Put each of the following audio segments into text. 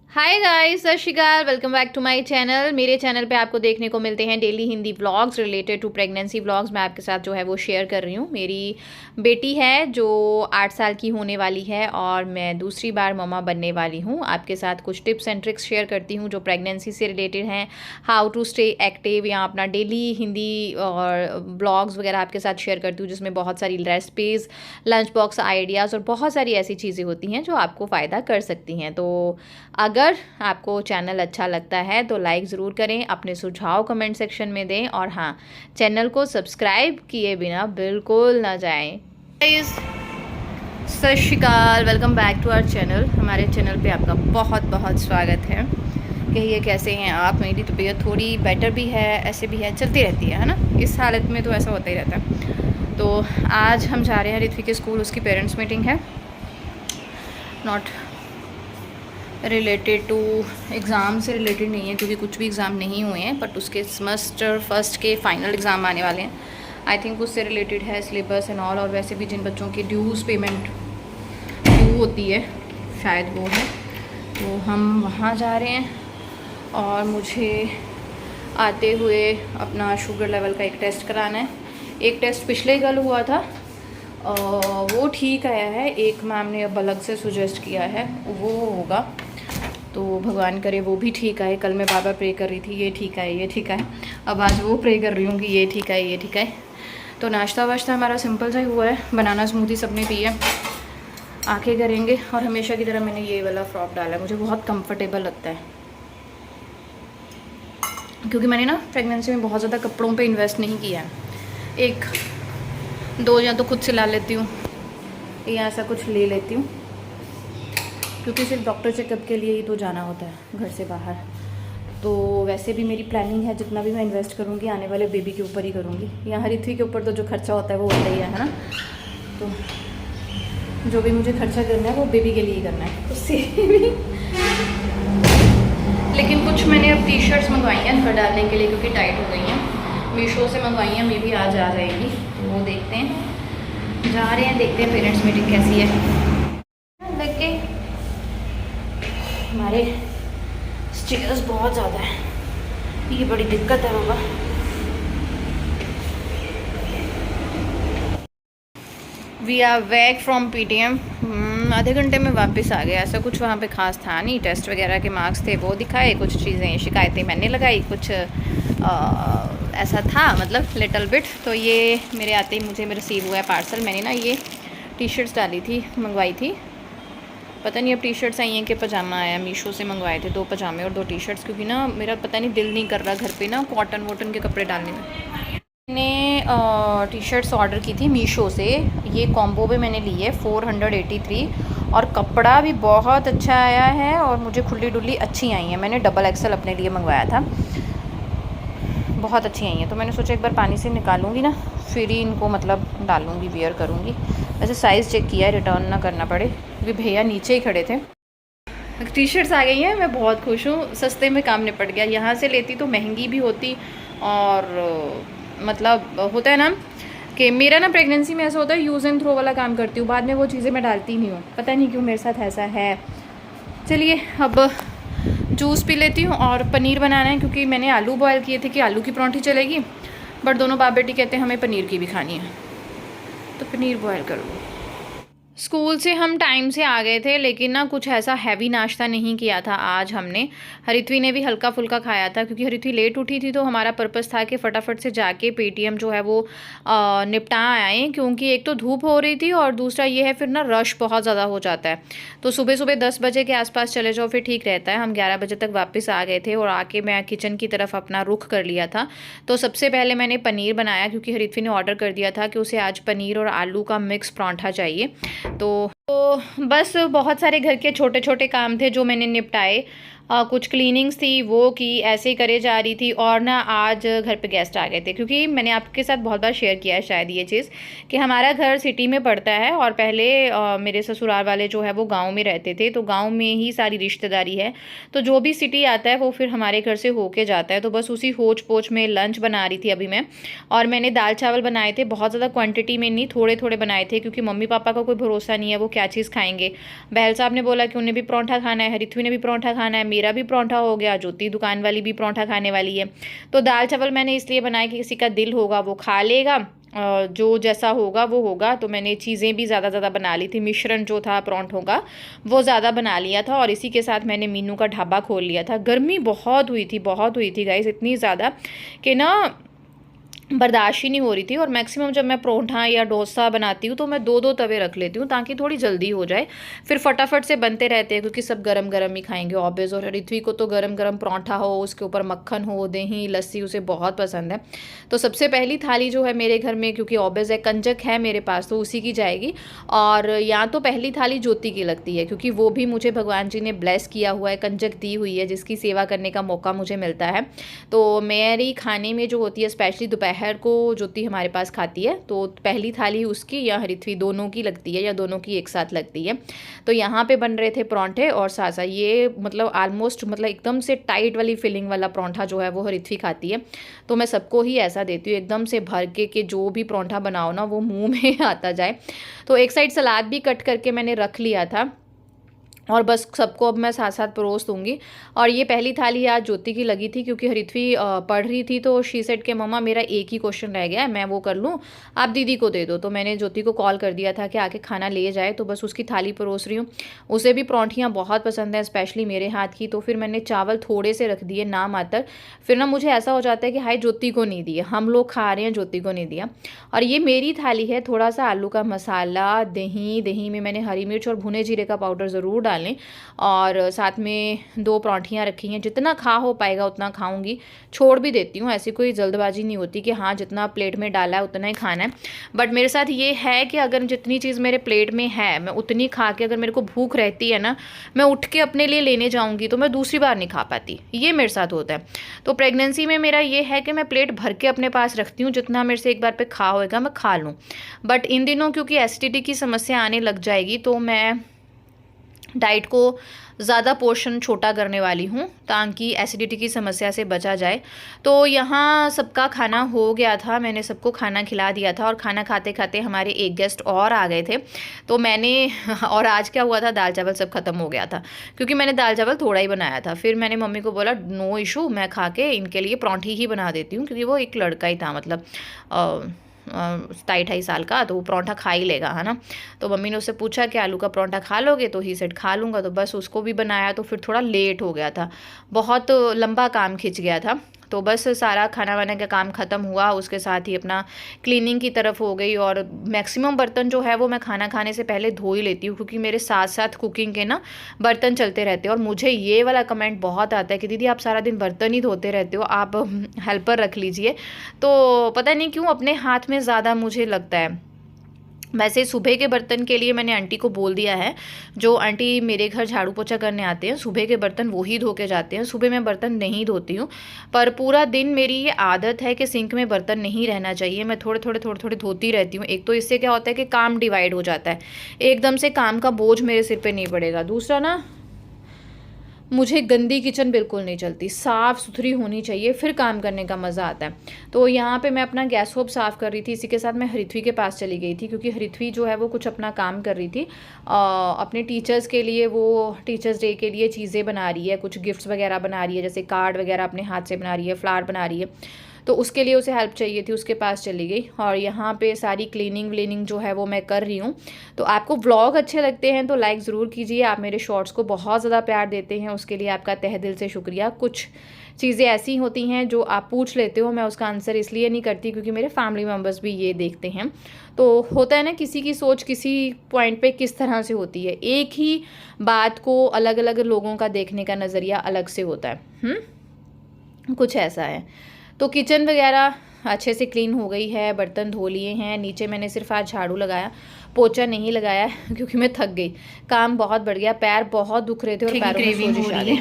Hi guys, Sat Shri Akal. Welcome back to my channel. मेरे channel पे आपको देखने को मिलते हैं daily Hindi vlogs related to pregnancy vlogs. मैं आपके साथ जो है वो शेयर कर रही हूँ। मेरी बेटी है जो 8 साल की होने वाली है और मैं दूसरी बार मम्मा बनने वाली हूँ। आपके साथ कुछ टिप्स एंड ट्रिक्स शेयर करती हूँ जो प्रेगनेंसी से रिलेटेड हैं। हाउ टू स्टे एक्टिव, या अपना डेली हिंदी और ब्लॉग्स वगैरह आपके साथ शेयर करती हूँ जिसमें बहुत सारी रेसिपीज़, लंच बॉक्स आइडियाज़ और बहुत सारी ऐसी चीज़ें होती हैं जो आपको फ़ायदा कर सकती हैं। तो अगर आपको चैनल अच्छा लगता है तो लाइक ज़रूर करें, अपने सुझाव कमेंट सेक्शन में दें और हाँ, चैनल को सब्सक्राइब किए बिना बिल्कुल ना जाएं। Sat Shri Akal, welcome back to our channel. हमारे चैनल पे आपका बहुत बहुत स्वागत है। कहिए कैसे हैं आप। मेरी तबीयत थोड़ी बेटर भी है, ऐसे भी है, चलती रहती है ना। इस हालत में तो ऐसा होता ही रहता है। तो आज हम जा रहे हैं ऋत्विक के स्कूल, उसकी पेरेंट्स मीटिंग है। नॉट रिलेटेड टू एग्ज़ाम से रिलेटेड नहीं है क्योंकि कुछ भी एग्ज़ाम नहीं हुए हैं, बट उसके सेमेस्टर फर्स्ट के फाइनल एग्ज़ाम आने वाले हैं। आई थिंक उससे रिलेटेड है सिलेबस एंड ऑल। और वैसे भी जिन बच्चों की ड्यूज़ पेमेंट ड्यू होती है शायद वो है, तो हम वहाँ जा रहे हैं। और मुझे आते हुए अपना शुगर लेवल का एक टेस्ट कराना है। एक टेस्ट पिछले कल हुआ था, वो ठीक आया है। एक मैम ने अब अलग से सुजेस्ट किया है, वो होगा। तो भगवान करे वो भी ठीक आए। कल मैं बार बार प्रे कर रही थी ये ठीक आए, ये ठीक आए। अब आज वो प्रे कर रही हूँ कि ये ठीक आए, ये ठीक आए। तो नाश्ता वाश्ता हमारा सिंपल सा ही हुआ है। बनाना स्मूदी सबने पी है। आके करेंगे। और हमेशा की तरह मैंने ये वाला फ्रॉक डाला है, मुझे बहुत कंफर्टेबल लगता है क्योंकि मैंने ना प्रेगनेंसी में बहुत ज़्यादा कपड़ों पे इन्वेस्ट नहीं किया है। एक दो या तो खुद सिला लेती हूँ या ऐसा कुछ ले लेती हूँ, क्योंकि सिर्फ डॉक्टर चेकअप के लिए ही तो जाना होता है घर से बाहर। तो वैसे भी मेरी प्लानिंग है जितना भी मैं इन्वेस्ट करूँगी आने वाले बेबी के ऊपर ही करूँगी। यहाँ ऋत्विक के ऊपर तो जो खर्चा होता है वो होता ही है ना। तो जो भी मुझे खर्चा करना है वो बेबी के लिए ही करना है, उससे भी। लेकिन कुछ मैंने अब टी शर्ट्स मंगवाई हैं घर डालने के लिए क्योंकि टाइट हो गई हैं। मीशो से मंगवाई हैं, मे भी आज आ जाएगी, तो वो देखते हैं। जा रहे हैं, देखते हैं पेरेंट्स मीटिंग कैसी है। देख के हमारे स्टेयर्स बहुत ज़्यादा है, ये बड़ी दिक्कत है बाबा। We are back from PTM। आधे घंटे में वापस आ गए। ऐसा कुछ वहाँ पे ख़ास था नहीं, टेस्ट वगैरह के मार्क्स थे वो दिखाए, कुछ चीज़ें शिकायतें मैंने लगाई, कुछ ऐसा था मतलब लिटल बिट। तो ये मेरे आते ही मुझे रिसीव हुआ है पार्सल। मैंने ना ये टी शर्ट्स डाली थी, मंगवाई थी। पता नहीं अब टी शर्ट्स आई हैं कि पजामा आया। मीशो से मंगवाए थे 2 पजामे और 2 टी शर्ट्स, क्योंकि ना मेरा पता नहीं दिल नहीं कर रहा घर पे ना कॉटन वॉटन के कपड़े डालने में। मैंने टी शर्ट्स ऑर्डर की थी मीशो से। ये कॉम्बो भी मैंने ली है 483, और कपड़ा भी बहुत अच्छा आया है और मुझे खुली डुली अच्छी आई हैं। मैंने XXL अपने लिए मंगवाया था, बहुत अच्छी आई हैं। तो मैंने सोचा एक बार पानी से निकालूंगी ना, फिर ही इनको मतलब डालूंगी, वेयर करूँगी। वैसे साइज़ चेक किया है, रिटर्न ना करना पड़े, क्योंकि भैया नीचे ही खड़े थे। टी शर्ट्स आ गई हैं, मैं बहुत खुश हूँ। सस्ते में काम निपट गया। यहाँ से लेती तो महंगी भी होती, और मतलब होता है ना कि मेरा ना प्रेगनेंसी में ऐसा होता है यूज़ एंड थ्रो वाला काम करती हूँ, बाद में वो चीज़ें मैं डालती नहीं हूँ, पता नहीं क्यों मेरे साथ ऐसा है। चलिए अब जूस पी लेती हूँ और पनीर बनाना है, क्योंकि मैंने आलू बॉयल किए थे कि आलू की परांठी चलेगी, बट दोनों बाप बेटी कहते हैं हमें पनीर की भी खानी है, तो पनीर बॉयल कर लो। स्कूल से हम टाइम से आ गए थे, लेकिन ना कुछ ऐसा हैवी नाश्ता नहीं किया था आज हमने। हरित्वी ने भी हल्का फुल्का खाया था, क्योंकि हरित्वी लेट उठी थी, तो हमारा पर्पस था कि फटाफट से जाके PTM जो है वो निपटा आए, क्योंकि एक तो धूप हो रही थी और दूसरा ये है फिर ना रश बहुत ज़्यादा हो जाता है। तो सुबह सुबह 10 बजे के आसपास चले जाओ फिर ठीक रहता है। हम 11 बजे तक वापस आ गए थे और आके मैं किचन की तरफ अपना रुख कर लिया था। तो सबसे पहले मैंने पनीर बनाया, क्योंकि हरित्वी ने ऑर्डर कर दिया था कि उसे आज पनीर और आलू का मिक्स परांठा चाहिए। तो बस बहुत सारे घर के छोटे छोटे काम थे जो मैंने निपटाए। कुछ क्लीनिंग्स थी वो की, ऐसे ही करे जा रही थी। और ना आज घर पे गेस्ट आ गए थे, क्योंकि मैंने आपके साथ बहुत बार शेयर किया है शायद ये चीज़, कि हमारा घर सिटी में पड़ता है और पहले मेरे ससुराल वाले जो है वो गांव में रहते थे, तो गांव में ही सारी रिश्तेदारी है। तो जो भी सिटी आता है वो फिर हमारे घर से होके जाता है। तो बस उसी होच पोच में लंच बना रही थी अभी मैं। और मैंने दाल चावल बनाए थे, बहुत ज़्यादा क्वान्टिटी में नहीं, थोड़े थोड़े बनाए थे, क्योंकि मम्मी पापा का कोई भरोसा नहीं है वो क्या चीज़ खाएंगे। बहल साहब ने बोला कि उन्हें भी पराठा खाना है, हरिथवी ने भी पराठा खाना है, मेरा भी पराठा हो गया, ज्योति दुकान वाली भी पराठा खाने वाली है। तो दाल चावल मैंने इसलिए बनाया कि किसी का दिल होगा वो खा लेगा, जो जैसा होगा वो होगा। तो मैंने चीज़ें भी ज़्यादा बना ली थी, मिश्रण जो था परांठों का वो ज़्यादा बना लिया था। और इसी के साथ मैंने मीनू का ढाबा खोल लिया था। गर्मी बहुत हुई थी गाइस, इतनी ज़्यादा कि ना बर्दाश्त ही नहीं हो रही थी। और मैक्सिमम जब मैं परोठा या डोसा बनाती हूँ तो मैं 2-2 तवे रख लेती हूँ ताकि थोड़ी जल्दी हो जाए, फिर फटाफट से बनते रहते हैं क्योंकि सब गरम गरम ही खाएंगे ऑब्वियस। और ऋत्वी को तो गरम गरम पराठा हो, उसके ऊपर मक्खन हो, दही लस्सी उसे बहुत पसंद है। तो सबसे पहली थाली जो है मेरे घर में, क्योंकि ऑब्वियस है कंजक है मेरे पास तो उसी की जाएगी। और यहाँ तो पहली थाली ज्योति की लगती है क्योंकि वो भी मुझे भगवान जी ने ब्लेस किया हुआ है, कंजक दी हुई है जिसकी सेवा करने का मौका मुझे मिलता है। तो मेरी खाने में जो होती है स्पेशली दोपहर को ज्योति हमारे पास खाती है, तो पहली थाली उसकी या हरिथवी दोनों की लगती है या दोनों की एक साथ लगती है। तो यहाँ पे बन रहे थे परांठे और सासा, ये मतलब ऑलमोस्ट मतलब एकदम से टाइट वाली फिलिंग वाला परांठा जो है वो हरिथवी खाती है। तो मैं सबको ही ऐसा देती हूँ एकदम से भर के कि जो भी परांठा बनाओ ना वो मुंह में आता जाए। तो एक साइड सलाद भी कट करके मैंने रख लिया था और बस सबको अब मैं साथ साथ परोस दूँगी। और ये पहली थाली आज ज्योति की लगी थी क्योंकि हरिथवी पढ़ रही थी तो शी सेड के मम्मा मेरा एक ही क्वेश्चन रह गया है, मैं वो कर लूँ, आप दीदी को दे दो। तो मैंने ज्योति को कॉल कर दिया था कि आके खाना ले जाए, तो बस उसकी थाली परोस रही हूँ। उसे भी परांठियाँ बहुत पसंद है स्पेशली मेरे हाथ की। तो फिर मैंने चावल थोड़े से रख दिए ना मात्र, फिर ना मुझे ऐसा हो जाता है कि हाय ज्योति को नहीं दिया, हम लोग खा रहे हैं ज्योति को नहीं दिया। और ये मेरी थाली है, थोड़ा सा आलू का मसाला, दही में मैंने हरी मिर्च और भुने जीरे का पाउडर ज़रूर डालें। और साथ में 2 परांठियाँ रखी हैं, जितना खा हो पाएगा उतना खाऊंगी, छोड़ भी देती हूँ, ऐसी कोई जल्दबाजी नहीं होती कि हाँ जितना प्लेट में डाला है उतना ही खाना है। बट मेरे साथ ये है कि अगर जितनी चीज़ मेरे प्लेट में है मैं उतनी खा के, अगर मेरे को भूख रहती है ना, मैं उठ के अपने लिए लेने जाऊँगी तो मैं दूसरी बार नहीं खा पाती, ये मेरे साथ होता है। तो प्रेगनेंसी में मेरा ये है कि मैं प्लेट भर के अपने पास रखती हूँ, जितना मेरे से एक बार पे खा होएगा मैं खा लूँ। बट इन दिनों क्योंकि एसिडिटी की समस्या आने लग जाएगी तो मैं डाइट को ज़्यादा पोर्शन छोटा करने वाली हूँ ताकि एसिडिटी की समस्या से बचा जाए। तो यहाँ सबका खाना हो गया था, मैंने सबको खाना खिला दिया था। और खाना खाते खाते हमारे एक गेस्ट और आ गए थे तो मैंने और आज क्या हुआ था, दाल चावल सब खत्म हो गया था क्योंकि मैंने दाल चावल थोड़ा ही बनाया था। फिर मैंने मम्मी को बोला नो इशू, मैं खा के इनके लिए परांठी ही बना देती हूँ, क्योंकि वो एक लड़का ही था, मतलब 27-28 साल का, तो वो परांठा खा ही लेगा, है ना। तो मम्मी ने उससे पूछा कि आलू का परांठा खा लोगे, तो ही सेट खा लूँगा। तो बस उसको भी बनाया, तो फिर थोड़ा लेट हो गया था, बहुत लंबा काम खिंच गया था। तो बस सारा खाना वाना का काम ख़त्म हुआ, उसके साथ ही अपना क्लीनिंग की तरफ हो गई। और मैक्सिमम बर्तन जो है वो मैं खाना खाने से पहले धो ही लेती हूँ क्योंकि मेरे साथ साथ कुकिंग के ना बर्तन चलते रहते हैं। और मुझे ये वाला कमेंट बहुत आता है कि दीदी आप सारा दिन बर्तन ही धोते रहते हो, आप हेल्पर रख लीजिए। तो पता नहीं क्यों अपने हाथ में ज़्यादा मुझे लगता है। वैसे सुबह के बर्तन के लिए मैंने आंटी को बोल दिया है, जो आंटी मेरे घर झाड़ू पोछा करने आते हैं सुबह के बर्तन वो ही धो के जाते हैं, सुबह मैं बर्तन नहीं धोती हूँ। पर पूरा दिन मेरी ये आदत है कि सिंक में बर्तन नहीं रहना चाहिए, मैं थोड़े थोड़े धोती रहती हूँ। एक तो इससे क्या होता है कि काम डिवाइड हो जाता है, एकदम से काम का बोझ मेरे सिर पर नहीं पड़ेगा। दूसरा ना, मुझे गंदी किचन बिल्कुल नहीं चलती, साफ़ सुथरी होनी चाहिए, फिर काम करने का मज़ा आता है। तो यहाँ पे मैं अपना गैस होब साफ़ कर रही थी, इसी के साथ मैं हरिथवी के पास चली गई थी क्योंकि हरिथवी जो है वो कुछ अपना काम कर रही थी, अपने टीचर्स के लिए, वो टीचर्स डे के लिए चीज़ें बना रही है, कुछ गिफ्ट्स वगैरह बना रही है, जैसे कार्ड वगैरह अपने हाथ से बना रही है, फ्लावर बना रही है। तो उसके लिए उसे हेल्प चाहिए थी, उसके पास चली गई। और यहाँ पे सारी क्लीनिंग व्लीनिंग जो है वो मैं कर रही हूँ। तो आपको व्लॉग अच्छे लगते हैं तो लाइक ज़रूर कीजिए, आप मेरे शॉर्ट्स को बहुत ज़्यादा प्यार देते हैं, उसके लिए आपका तहे दिल से शुक्रिया। कुछ चीज़ें ऐसी होती हैं जो आप पूछ लेते हो, मैं उसका आंसर इसलिए नहीं करती क्योंकि मेरे फैमिली मेम्बर्स भी ये देखते हैं। तो होता है ना, किसी की सोच किसी पॉइंट पे किस तरह से होती है, एक ही बात को अलग अलग लोगों का देखने का नज़रिया अलग से होता है। कुछ ऐसा है। तो किचन वगैरह अच्छे से क्लीन हो गई है, बर्तन धो लिए हैं, नीचे मैंने सिर्फ आज झाड़ू लगाया, पोछा नहीं लगाया क्योंकि मैं थक गई, काम बहुत बढ़ गया, पैर बहुत दुख रहे थे और पैरों में सोजिश आ गई।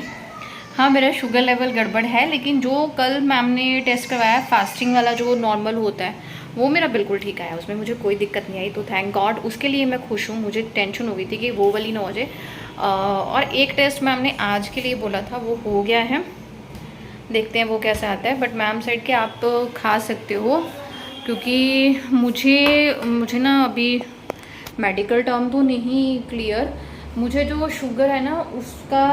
हाँ, मेरा शुगर लेवल गड़बड़ है, लेकिन जो कल मैम ने टेस्ट करवाया फास्टिंग वाला जो नॉर्मल होता है वो मेरा बिल्कुल ठीक आया, उसमें मुझे कोई दिक्कत नहीं आई। तो थैंक गॉड, उसके लिए मैं खुश हूँ। मुझे टेंशन हो गई थी कि वो वाली ना हो जाए। और एक टेस्ट मैम ने आज के लिए बोला था, वो हो गया है, देखते हैं वो कैसा आता है। बट मैम सेड कि आप खा सकते हो क्योंकि मुझे ना अभी मेडिकल टर्म तो नहीं क्लियर, मुझे जो शुगर है ना उसका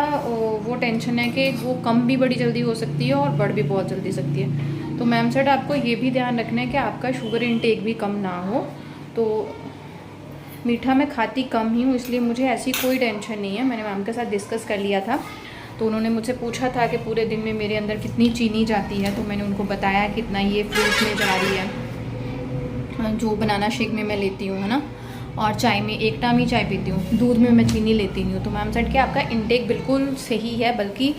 वो टेंशन है कि वो कम भी बड़ी जल्दी हो सकती है और बढ़ भी बहुत जल्दी सकती है। तो मैम सेड आपको ये भी ध्यान रखना है कि आपका शुगर इनटेक भी कम ना हो। तो मीठा मैं खाती कम ही हूँ, इसलिए मुझे ऐसी कोई टेंशन नहीं है। मैंने मैम के साथ डिस्कस कर लिया था, तो उन्होंने मुझसे पूछा था कि पूरे दिन में मेरे अंदर कितनी चीनी जाती है, तो मैंने उनको बताया कितना ये फ्रूट में जा रही है, जो बनाना शेक में मैं लेती हूँ, है ना, और चाय में एक टाइम ही चाय पीती हूँ, दूध में मैं चीनी लेती नहीं हूँ। तो मैम सेड कि आपका इंटेक बिल्कुल सही है, बल्कि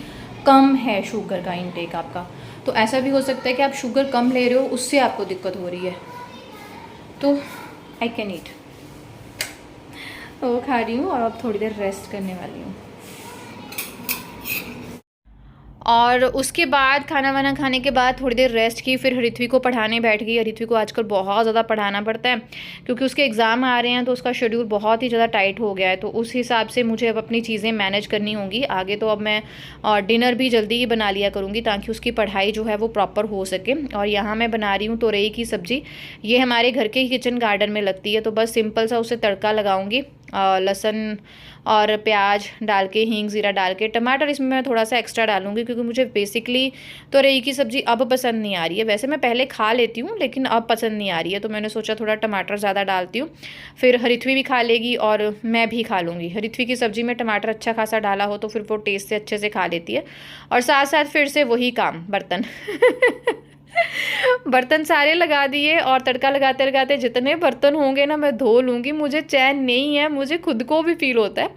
कम है शुगर का इंटेक आपका। तो ऐसा भी हो सकता है कि आप शुगर कम ले रहे हो, उससे आपको दिक्कत हो रही है। तो आई कैन ईट, वो खा रही हूँ और अब थोड़ी देर रेस्ट करने वाली हूँ। और उसके बाद खाना वाना खाने के बाद थोड़ी देर रेस्ट की, फिर हरिथ्वी को पढ़ाने बैठ गई। हरिथ्वी को आजकल बहुत ज़्यादा पढ़ाना पड़ता है क्योंकि उसके एग्ज़ाम आ रहे हैं, तो उसका शेड्यूल बहुत ही ज़्यादा टाइट हो गया है। तो उस हिसाब से मुझे अब अपनी चीज़ें मैनेज करनी होंगी आगे। तो अब मैं डिनर भी जल्दी ही बना लिया करूँगी ताकि उसकी पढ़ाई जो है वो प्रॉपर हो सके। और यहाँ मैं बना रही हूँ तोरई की सब्ज़ी। ये हमारे घर के ही किचन गार्डन में लगती है, तो बस सिंपल सा उसे तड़का लगाऊंगी, लहसुन और प्याज डाल के, हींग ज़ीरा डाल के, टमाटर इसमें मैं थोड़ा सा एक्स्ट्रा डालूंगी क्योंकि मुझे बेसिकली तोरई की सब्ज़ी अब पसंद नहीं आ रही है। वैसे मैं पहले खा लेती हूँ लेकिन अब पसंद नहीं आ रही है, तो मैंने सोचा थोड़ा टमाटर ज़्यादा डालती हूँ, फिर हरिथ्वी भी खा लेगी और मैं भी खा लूँगी। हरिथ्वी की सब्ज़ी में टमाटर अच्छा खासा डाला हो तो फिर वो टेस्ट से अच्छे से खा लेती है। और साथ साथ फिर से वही काम, बर्तन बर्तन सारे लगा दिए, और तड़का लगाते लगाते जितने बर्तन होंगे ना मैं धो लूँगी, मुझे चैन नहीं है, मुझे खुद को भी फील होता है।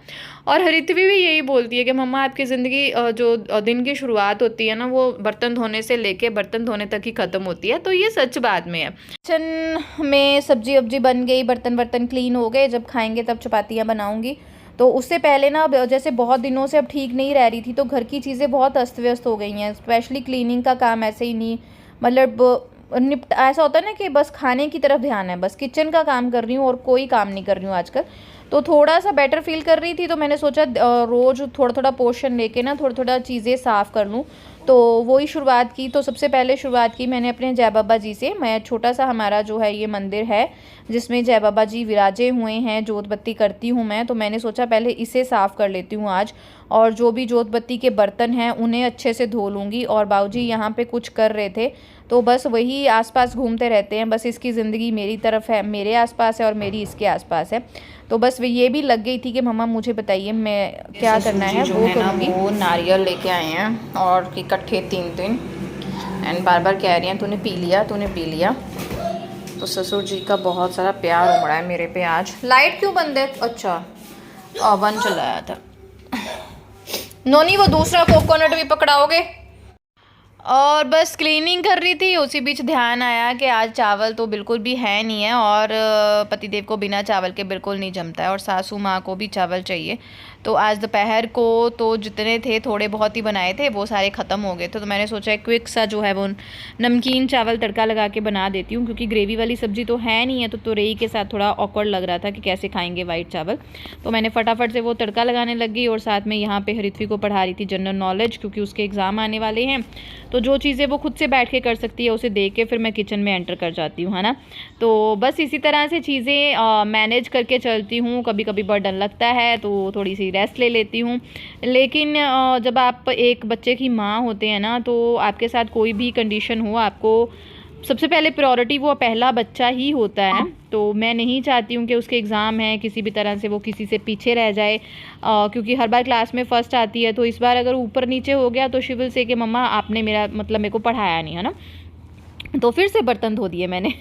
और हरिथ्वी भी यही बोलती है कि मम्मा आपकी ज़िंदगी जो दिन की शुरुआत होती है ना वो बर्तन धोने से लेके बर्तन धोने तक ही ख़त्म होती है। तो ये सच बात में है। किचन में सब्जी वब्जी बन गई, बर्तन बर्तन क्लीन हो गए, जब खाएंगे तब चपातियाँ बनाऊँगी। तो उससे पहले ना जैसे बहुत दिनों से अब ठीक नहीं रह रही थी, तो घर की चीज़ें बहुत अस्त व्यस्त हो गई हैं, स्पेशली क्लीनिंग का काम ऐसे ही नहीं, मतलब ऐसा होता है ना कि बस खाने की तरफ ध्यान है, बस किचन का काम कर रही हूँ और कोई काम नहीं कर रही हूँ आजकल। तो थोड़ा सा बेटर फील कर रही थी, तो मैंने सोचा रोज़ थोड़ा थोड़ा पोर्शन लेके ना थोड़ा थोड़ा चीज़ें साफ़ कर लूँ। तो वही शुरुआत की। तो सबसे पहले शुरुआत की मैंने अपने जय बाबा जी से। मैं छोटा सा हमारा जो है ये मंदिर है जिसमें जय बाबा जी विराजे हुए हैं, जोत बत्ती करती हूँ मैं, तो मैंने सोचा पहले इसे साफ़ कर लेती हूँ आज, और जो भी जोत बत्ती के बर्तन हैं उन्हें अच्छे से धो लूँगी। और बाबूजी यहाँ पे कुछ कर रहे थे, तो बस वही आसपास घूमते रहते हैं, बस इसकी ज़िंदगी मेरी तरफ है, मेरे आसपास है और मेरी इसके आसपास है। तो बस ये भी लग गई थी कि मम्मा मुझे बताइए मैं क्या करना है, वो करूँगी। वो नारियल लेके आए हैं और इकट्ठे 3 एंड बार बार कह रही हैं तूने पी लिया, तूने पी लिया। तो ससुर जी का बहुत सारा प्यार उमड़ा है मेरे पे आज। लाइट क्यों बंद है? अच्छा ओवन चलाया था। नोनी वो दूसरा कोकोनट भी पकड़ाओगे? और बस क्लीनिंग कर रही थी, उसी बीच ध्यान आया कि आज चावल तो बिल्कुल भी है नहीं है, और पतिदेव को बिना चावल के बिल्कुल नहीं जमता है, और सासू माँ को भी चावल चाहिए। तो आज दोपहर को तो जितने थे थोड़े बहुत ही बनाए थे, वो सारे ख़त्म हो गए थे। तो मैंने सोचा क्विक सा जो है वो नमकीन चावल तड़का लगा के बना देती हूँ, क्योंकि ग्रेवी वाली सब्ज़ी तो है नहीं है, तो तोरई के साथ थोड़ा ऑकवर्ड लग रहा था कि कैसे खाएंगे वाइट चावल। तो मैंने फटाफट से वो तड़का लगाने लग गई, और साथ में यहाँ पे हरिथ्वी को पढ़ा रही थी जनरल नॉलेज, क्योंकि उसके एग्ज़ाम आने वाले हैं। तो जो चीज़ें वो खुद से बैठ के कर सकती है उसे देख के फिर मैं किचन में एंटर कर जाती हूँ, है ना। तो बस इसी तरह से चीज़ें मैनेज करके चलती हूँ। कभी कभी बर्डन लगता है तो थोड़ी सी रेस्ट ले लेती हूँ, लेकिन जब आप एक बच्चे की माँ होते हैं ना, तो आपके साथ कोई भी कंडीशन हो, आपको सबसे पहले प्रायोरिटी वो पहला बच्चा ही होता है। तो मैं नहीं चाहती हूँ कि उसके एग्ज़ाम है किसी भी तरह से वो किसी से पीछे रह जाए, क्योंकि हर बार क्लास में फ़र्स्ट आती है। तो इस बार अगर ऊपर नीचे हो गया तो शी विल से कि मम्मा आपने मेरा मतलब मेरे को पढ़ाया नहीं, है ना। तो फिर से बर्तन धो दिए मैंने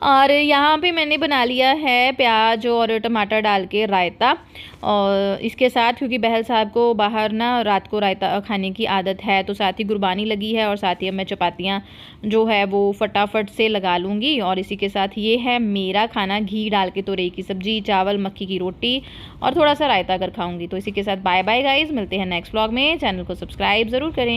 और यहाँ पे मैंने बना लिया है प्याज और टमाटर डाल के रायता, और इसके साथ क्योंकि बहल साहब को बाहर ना रात को रायता खाने की आदत है, तो साथ ही गुरबानी लगी है, और साथ ही अब मैं चपातियाँ जो है वो फटाफट से लगा लूँगी। और इसी के साथ ये है मेरा खाना, घी डाल के तोरई की सब्ज़ी, चावल, मक्की की रोटी और थोड़ा सा रायता अगर खाऊँगी। तो इसी के साथ बाय बाय गाइज़, मिलते हैं नेक्स्ट व्लॉग में। चैनल को सब्सक्राइब ज़रूर करें।